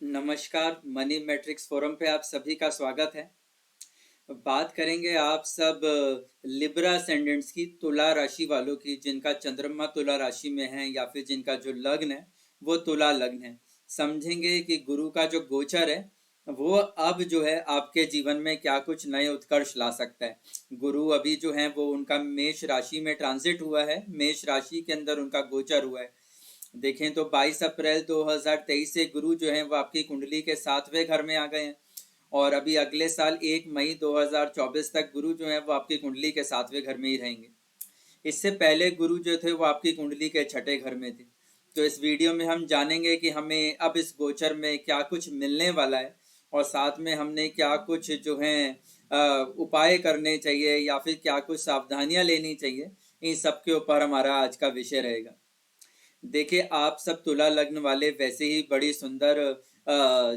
नमस्कार। Money matrix forum पे आप सभी का स्वागत है। बात करेंगे आप सब लिब्रा असेंडेंट्स की, तुला राशि वालों की, जिनका चंद्रमा तुला राशि में है या फिर जिनका जो लग्न है वो तुला लग्न है। समझेंगे कि गुरु का जो गोचर है वो अब जो है आपके जीवन में क्या कुछ नए उत्कर्ष ला सकता है। गुरु अभी जो है वो उनका मेष राशि में ट्रांजिट हुआ है, मेष राशि के अंदर उनका गोचर हुआ है। देखें तो 22 अप्रैल 2023 से गुरु जो है वो आपकी कुंडली के 7वें घर में आ गए हैं और अभी अगले साल 1 मई 2024 तक गुरु जो है वो आपकी कुंडली के 7वें घर में ही रहेंगे। इससे पहले गुरु जो थे वो आपकी कुंडली के 6ठे घर में थे। तो इस वीडियो में हम जानेंगे कि हमें अब इस गोचर में क्या कुछ मिलने वाला है और साथ में हमने क्या कुछ जो है उपाय करने चाहिए या फिर क्या कुछ सावधानियां लेनी चाहिए। इन सब के ऊपर हमारा आज का विषय रहेगा। देखिए, आप सब तुला लग्न वाले वैसे ही बड़ी सुंदर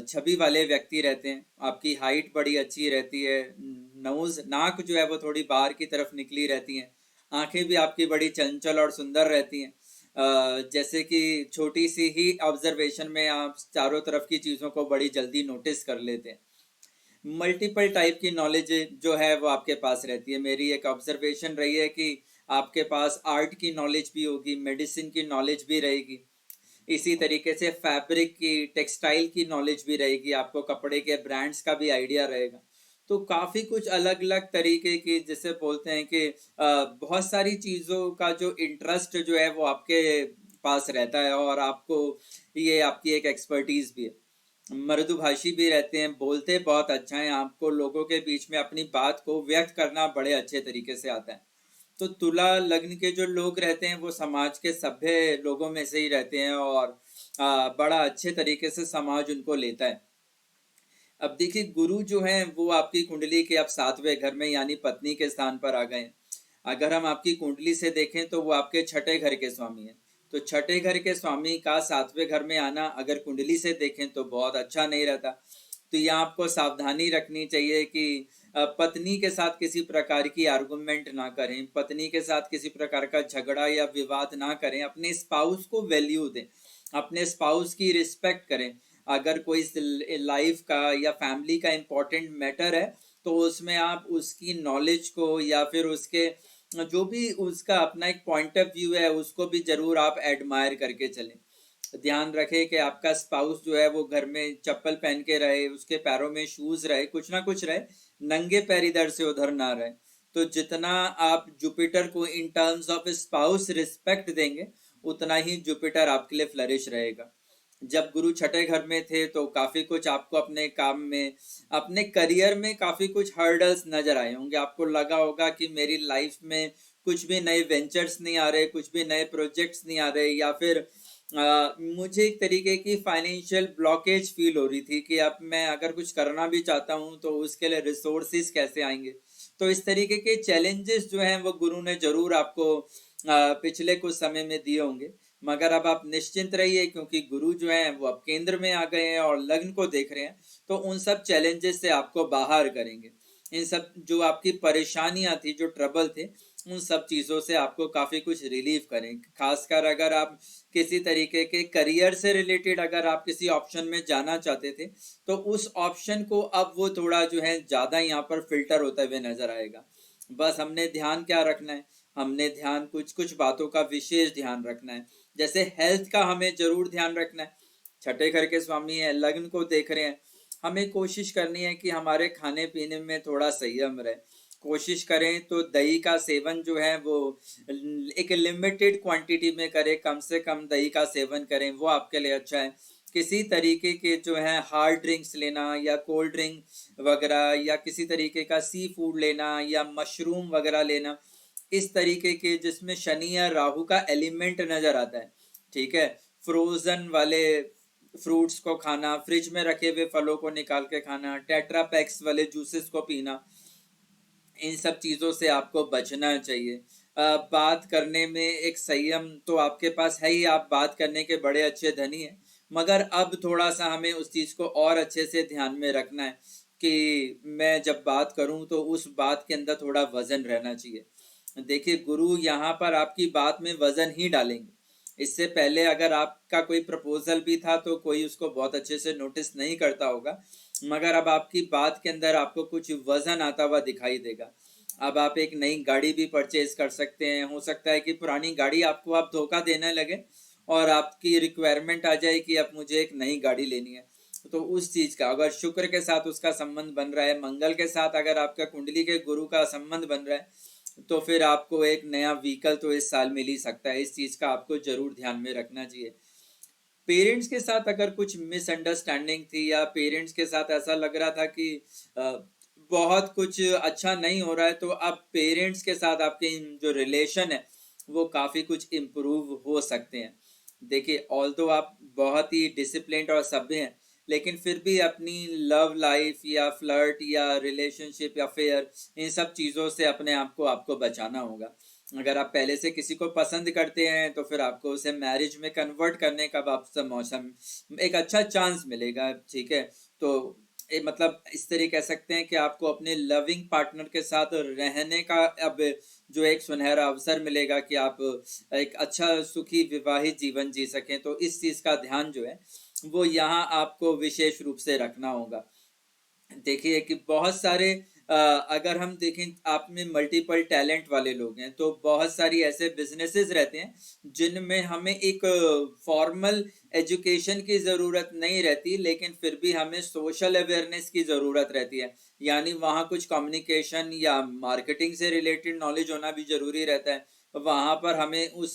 छवि वाले व्यक्ति रहते हैं। आपकी हाइट बड़ी अच्छी रहती है, नोज नाक जो है वो थोड़ी बाहर की तरफ निकली रहती हैं। आंखें भी आपकी बड़ी चंचल और सुंदर रहती हैं। जैसे कि छोटी सी ही ऑब्जर्वेशन में आप चारों तरफ की चीज़ों को बड़ी जल्दी नोटिस कर लेते हैं। मल्टीपल टाइप की नॉलेज जो है वो आपके पास रहती है। मेरी एक ऑब्जर्वेशन रही है कि आपके पास आर्ट की नॉलेज भी होगी, मेडिसिन की नॉलेज भी रहेगी, इसी तरीके से फैब्रिक की, टेक्सटाइल की नॉलेज भी रहेगी, आपको कपड़े के ब्रांड्स का भी आइडिया रहेगा। तो काफ़ी कुछ अलग अलग तरीके की, जिसे बोलते हैं कि बहुत सारी चीज़ों का जो इंटरेस्ट जो है वो आपके पास रहता है और आपको ये आपकी एक एक्सपर्टीज भी है। मृदुभाषी भी रहते हैं, बोलते बहुत अच्छा है, आपको लोगों के बीच में अपनी बात को व्यक्त करना बड़े अच्छे तरीके से आता है। तो तुला लग्न के जो लोग रहते हैं वो समाज के सभ्य लोगों में से ही रहते हैं और बड़ा अच्छे तरीके से समाज उनको लेता है। अब देखिए, गुरु जो है वो आपकी कुंडली के अब 7वें घर में यानी पत्नी के स्थान पर आ गए हैं। अगर हम आपकी कुंडली से देखें तो वो आपके 6ठे घर के स्वामी हैं। तो 6ठे घर के स्वामी का 7वें घर में आना अगर कुंडली से देखें तो बहुत अच्छा नहीं रहता। तो यहाँ आपको सावधानी रखनी चाहिए कि पत्नी के साथ किसी प्रकार की आर्गुमेंट ना करें, पत्नी के साथ किसी प्रकार का झगड़ा या विवाद ना करें, अपने स्पाउस को वैल्यू दें, अपने स्पाउस की रिस्पेक्ट करें। अगर कोई लाइफ का या फैमिली का इम्पोर्टेंट मैटर है तो उसमें आप उसकी नॉलेज को या फिर उसके जो भी उसका अपना एक पॉइंट ऑफ व्यू है उसको भी जरूर आप एडमायर करके चलें। ध्यान रखें कि आपका स्पाउस जो है वो घर में चप्पल पहन के रहे, उसके पैरों में शूज रहे, कुछ ना कुछ रहे, नंगे पैर इधर से उधर ना रहे। तो जितना आप जुपिटर को in terms of spouse respect देंगे उतना ही जुपिटर आपके लिए फ्लरिश रहेगा। जब गुरु 6ठे घर में थे तो काफी कुछ आपको अपने काम में, अपने करियर में काफी कुछ हर्डल्स नजर आए होंगे। आपको लगा होगा कि मेरी लाइफ में कुछ भी नए वेंचर्स नहीं आ रहे, कुछ भी नए प्रोजेक्ट्स नहीं आ रहे, या फिर मुझे एक तरीके की फाइनेंशियल ब्लॉकेज फील हो रही थी कि अब मैं अगर कुछ करना भी चाहता हूँ तो उसके लिए रिसोर्सेज कैसे आएंगे। तो इस तरीके के चैलेंजेस जो हैं वो गुरु ने जरूर आपको पिछले कुछ समय में दिए होंगे। मगर अब आप निश्चिंत रहिए क्योंकि गुरु जो है वो अब केंद्र में आ गए हैं और लग्न को देख रहे हैं, तो उन सब चैलेंजेस से आपको बाहर करेंगे। इन सब जो आपकी परेशानियां थी, जो ट्रबल थे, उन सब चीज़ों से आपको काफ़ी कुछ रिलीफ करें। खासकर अगर आप किसी तरीके के करियर से रिलेटेड अगर आप किसी ऑप्शन में जाना चाहते थे तो उस ऑप्शन को अब वो थोड़ा जो है ज़्यादा यहाँ पर फिल्टर होते हुए नजर आएगा। बस हमने ध्यान क्या रखना है, हमने ध्यान कुछ कुछ बातों का विशेष ध्यान रखना है। जैसे हेल्थ का हमें जरूर ध्यान रखना है। 6ठे घर के स्वामी है, लग्न को देख रहे हैं, हमें कोशिश करनी है कि हमारे खाने पीने में थोड़ा संयम रहे। कोशिश करें तो दही का सेवन जो है वो एक लिमिटेड क्वांटिटी में करें, कम से कम दही का सेवन करें, वो आपके लिए अच्छा है। किसी तरीके के जो है हार्ड ड्रिंक्स लेना या कोल्ड ड्रिंक वगैरह या किसी तरीके का सी फूड लेना या मशरूम वगैरह लेना, इस तरीके के जिसमें शनि या राहु का एलिमेंट नजर आता है, ठीक है। फ्रोजन वाले फ्रूट्स को खाना, फ्रिज में रखे हुए फलों को निकाल के खाना, टेट्रा पैक्स वाले जूसेस को पीना, इन सब चीज़ों से आपको बचना चाहिए। बात करने में एक संयम तो आपके पास है ही, आप बात करने के बड़े अच्छे धनी हैं, मगर अब थोड़ा सा हमें उस चीज़ को और अच्छे से ध्यान में रखना है कि मैं जब बात करूं तो उस बात के अंदर थोड़ा वजन रहना चाहिए। देखिए, गुरु यहाँ पर आपकी बात में वजन ही डालेंगे। इससे पहले अगर आपका कोई प्रपोजल भी था तो कोई उसको बहुत अच्छे से नोटिस नहीं करता होगा, मगर अब आपकी बात के अंदर आपको कुछ वजन आता हुआ दिखाई देगा। अब आप एक नई गाड़ी भी परचेज कर सकते हैं। हो सकता है कि पुरानी गाड़ी आपको आप धोखा देने लगे और आपकी रिक्वायरमेंट आ जाए कि अब मुझे एक नई गाड़ी लेनी है। तो उस चीज का अगर शुक्र के साथ उसका संबंध बन रहा है, मंगल के साथ अगर आपका कुंडली के गुरु का संबंध बन रहा है, तो फिर आपको एक नया व्हीकल तो इस साल मिल ही सकता है। इस चीज का आपको जरूर ध्यान में रखना चाहिए। पेरेंट्स के साथ अगर कुछ मिसअंडरस्टैंडिंग थी या पेरेंट्स के साथ ऐसा लग रहा था कि बहुत कुछ अच्छा नहीं हो रहा है, तो अब पेरेंट्स के साथ आपके जो रिलेशन है वो काफी कुछ इम्प्रूव हो सकते हैं। देखिए, ऑल्दो आप बहुत ही डिसिप्लिन्ड और सभ्य हैं, लेकिन फिर भी अपनी लव लाइफ या फ्लर्ट या रिलेशनशिप या फेयर, इन सब चीज़ों से अपने आप को आपको बचाना होगा। अगर आप पहले से किसी को पसंद करते हैं तो फिर आपको उसे मैरिज में कन्वर्ट करने का आपसे मौसम एक अच्छा चांस मिलेगा, ठीक है। तो मतलब इस तरह कह सकते हैं कि आपको अपने लविंग पार्टनर के साथ रहने का अब जो एक सुनहरा अवसर मिलेगा कि आप एक अच्छा सुखी विवाहित जीवन जी सकें। तो इस चीज का ध्यान जो है वो यहाँ आपको विशेष रूप से रखना होगा। देखिए कि बहुत सारे अगर हम देखें, आप में मल्टीपल टैलेंट वाले लोग हैं तो बहुत सारी ऐसे बिजनेसेस रहते हैं जिनमें हमें एक फॉर्मल एजुकेशन की ज़रूरत नहीं रहती, लेकिन फिर भी हमें सोशल अवेयरनेस की ज़रूरत रहती है। यानी वहाँ कुछ कम्युनिकेशन या मार्केटिंग से रिलेटेड नॉलेज होना भी ज़रूरी रहता है। वहाँ पर हमें उस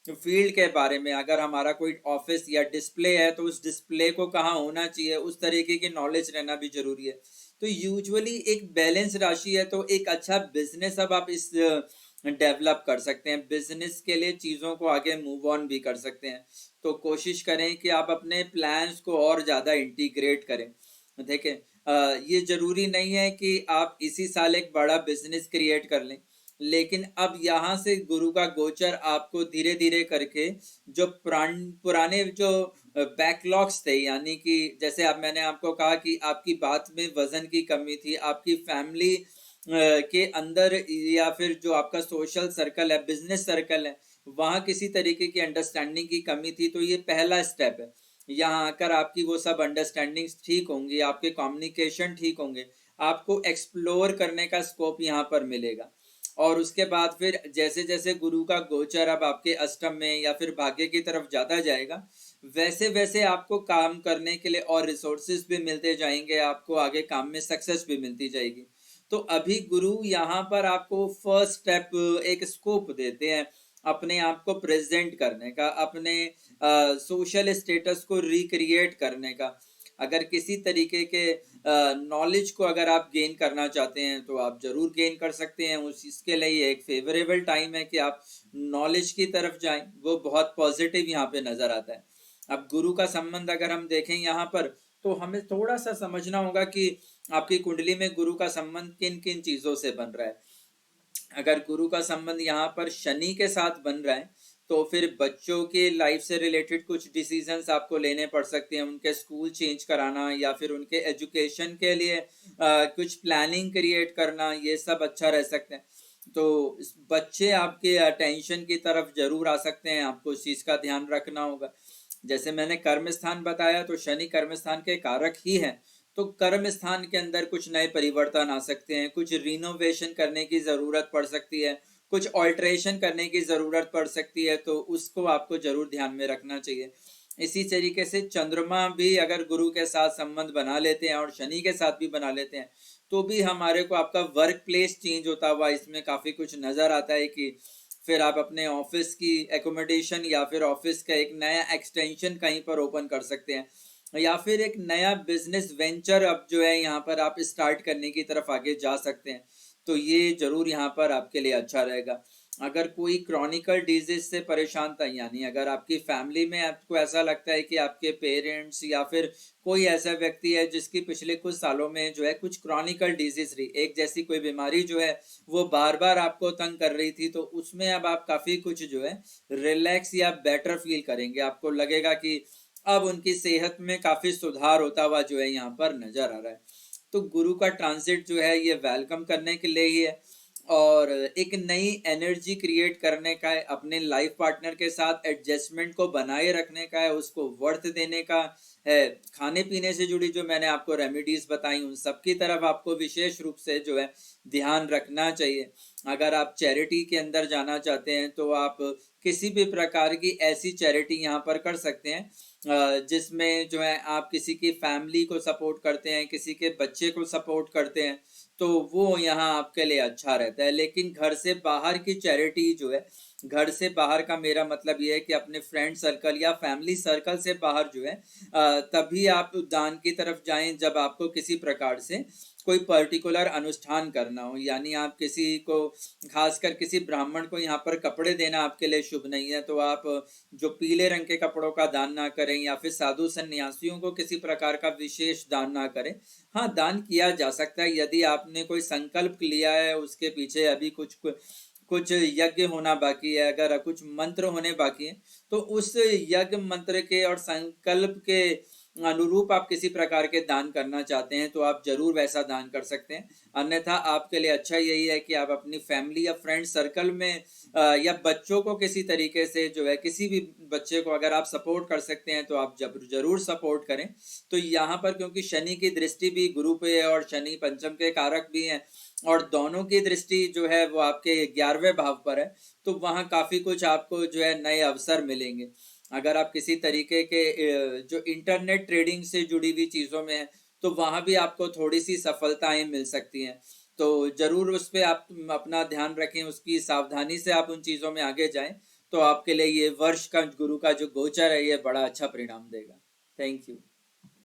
फील्ड के बारे में, अगर हमारा कोई ऑफिस या डिस्प्ले है तो उस डिस्प्ले को कहाँ होना चाहिए, उस तरीके की नॉलेज रहना भी जरूरी है। तो यूजुअली एक बैलेंस राशि है, तो एक अच्छा बिजनेस अब आप इस डेवलप कर सकते हैं। बिजनेस के लिए चीज़ों को आगे मूव ऑन भी कर सकते हैं। तो कोशिश करें कि आप अपने प्लान्स को और ज़्यादा इंटीग्रेट करें। देखें, ये ज़रूरी नहीं है कि आप इसी साल एक बड़ा बिजनेस क्रिएट कर लें, लेकिन अब यहाँ से गुरु का गोचर आपको धीरे धीरे करके जो पुराने जो बैकलॉग्स थे, यानी कि जैसे अब मैंने आपको कहा कि आपकी बात में वजन की कमी थी, आपकी फैमिली के अंदर या फिर जो आपका सोशल सर्कल है, बिजनेस सर्कल है, वहाँ किसी तरीके की अंडरस्टैंडिंग की कमी थी, तो ये पहला स्टेप है। यहाँ आकर आपकी वो सब अंडरस्टैंडिंग्स ठीक होंगी, आपके कम्युनिकेशन ठीक होंगे, आपको एक्सप्लोर करने का स्कोप यहाँ पर मिलेगा। और उसके बाद फिर जैसे जैसे गुरु का गोचर अब आपके अष्टम में या फिर भाग्य की तरफ जाता जाएगा, वैसे वैसे आपको काम करने के लिए और रिसोर्सेज भी मिलते जाएंगे, आपको आगे काम में सक्सेस भी मिलती जाएगी। तो अभी गुरु यहाँ पर आपको फर्स्ट स्टेप, एक स्कोप देते हैं अपने आप को प्रेजेंट करने का, अपने सोशल स्टेटस को रिक्रिएट करने का। अगर किसी तरीके के नॉलेज को अगर आप गेन करना चाहते हैं तो आप जरूर गेन कर सकते हैं। उस इसके लिए एक फेवरेबल टाइम है कि आप नॉलेज की तरफ जाएं, वो बहुत पॉजिटिव यहाँ पे नजर आता है। अब गुरु का संबंध अगर हम देखें यहाँ पर, तो हमें थोड़ा सा समझना होगा कि आपकी कुंडली में गुरु का संबंध किन किन चीजों से बन रहा है। अगर गुरु का संबंध यहाँ पर शनि के साथ बन रहा है तो फिर बच्चों के लाइफ से रिलेटेड कुछ डिसीजंस आपको लेने पड़ सकते हैं, उनके स्कूल चेंज कराना या फिर उनके एजुकेशन के लिए कुछ प्लानिंग क्रिएट करना, ये सब अच्छा रह सकते हैं। तो बच्चे आपके अटेंशन की तरफ जरूर आ सकते हैं, आपको इस चीज का ध्यान रखना होगा। जैसे मैंने कर्म स्थान बताया, तो शनि कर्म स्थान के कारक ही है, तो कर्म स्थान के अंदर कुछ नए परिवर्तन आ सकते हैं, कुछ रिनोवेशन करने की जरूरत पड़ सकती है, कुछ ऑल्ट्रेशन करने की जरूरत पड़ सकती है, तो उसको आपको जरूर ध्यान में रखना चाहिए। इसी तरीके से चंद्रमा भी अगर गुरु के साथ संबंध बना लेते हैं और शनि के साथ भी बना लेते हैं, तो भी हमारे को आपका वर्क प्लेस चेंज होता हुआ इसमें काफी कुछ नजर आता है कि फिर आप अपने ऑफिस की एकोमोडेशन या फिर ऑफिस का एक नया एक्सटेंशन कहीं पर ओपन कर सकते हैं, या फिर एक नया बिजनेस वेंचर अब जो है यहाँ पर आप स्टार्ट करने की तरफ आगे जा सकते हैं। तो ये जरूर यहाँ पर आपके लिए अच्छा रहेगा। अगर कोई क्रॉनिकल डिजीज से परेशान था, यानी अगर आपकी फैमिली में आपको ऐसा लगता है कि आपके पेरेंट्स या फिर कोई ऐसा व्यक्ति है जिसकी पिछले कुछ सालों में जो है कुछ क्रॉनिकल डिजीज रही, एक जैसी कोई बीमारी जो है वो बार बार आपको तंग कर रही थी, तो उसमें अब आप काफी कुछ जो है रिलैक्स या बेटर फील करेंगे। आपको लगेगा कि अब उनकी सेहत में काफी सुधार होता हुआ जो है यहाँ पर नजर आ रहा है। तो गुरु का ट्रांजिट जो है ये वेलकम करने के लिए ही है। और एक नई एनर्जी क्रिएट करने का है, अपने लाइफ पार्टनर के साथ एडजस्टमेंट को बनाए रखने का है, उसको वर्थ देने का है। खाने पीने से जुड़ी जो मैंने आपको रेमेडीज बताई उन सब की तरफ आपको विशेष रूप से जो है ध्यान रखना चाहिए। अगर आप चैरिटी के अंदर जाना चाहते हैं तो आप किसी भी प्रकार की ऐसी चैरिटी यहाँ पर कर सकते हैं जिसमें जो है आप किसी की फैमिली को सपोर्ट करते हैं, किसी के बच्चे को सपोर्ट करते हैं, तो वो यहाँ आपके लिए अच्छा रहता है। लेकिन घर से बाहर की चैरिटी जो है, घर से बाहर का मेरा मतलब ये है कि अपने फ्रेंड सर्कल या फैमिली सर्कल से बाहर जो है तभी आप दान की तरफ जाएं जब आपको किसी प्रकार से कोई पर्टिकुलर अनुष्ठान करना हो। यानी आप किसी को, खासकर किसी ब्राह्मण को यहाँ पर कपड़े देना आपके लिए शुभ नहीं है, तो आप जो पीले रंग के कपड़ों का दान ना करें, या फिर साधु सन्यासियों को किसी प्रकार का विशेष दान ना करें। हाँ, दान किया जा सकता है यदि आपने कोई संकल्प लिया है, उसके पीछे अभी कुछ कुछ यज्ञ होना बाकी है, अगर कुछ मंत्र होने बाकी है, तो उस यज्ञ मंत्र के और संकल्प के अनुरूप आप किसी प्रकार के दान करना चाहते हैं तो आप जरूर वैसा दान कर सकते हैं। अन्यथा आपके लिए अच्छा यही है कि आप अपनी फैमिली या फ्रेंड सर्कल में या बच्चों को किसी तरीके से जो है, किसी भी बच्चे को अगर आप सपोर्ट कर सकते हैं तो आप जरूर सपोर्ट करें। तो यहाँ पर क्योंकि शनि की दृष्टि भी गुरु पे है और शनि पंचम के कारक भी हैं, और दोनों की दृष्टि जो है वो आपके 11वें भाव पर है, तो वहाँ काफी कुछ आपको जो है नए अवसर मिलेंगे। अगर आप किसी तरीके के जो इंटरनेट ट्रेडिंग से जुड़ी हुई चीजों में है, तो वहां भी आपको थोड़ी सी सफलताएं मिल सकती हैं। तो जरूर उस पर आप अपना ध्यान रखें, उसकी सावधानी से आप उन चीजों में आगे जाएं, तो आपके लिए ये वर्ष का गुरु का जो गोचर है ये बड़ा अच्छा परिणाम देगा। Thank you.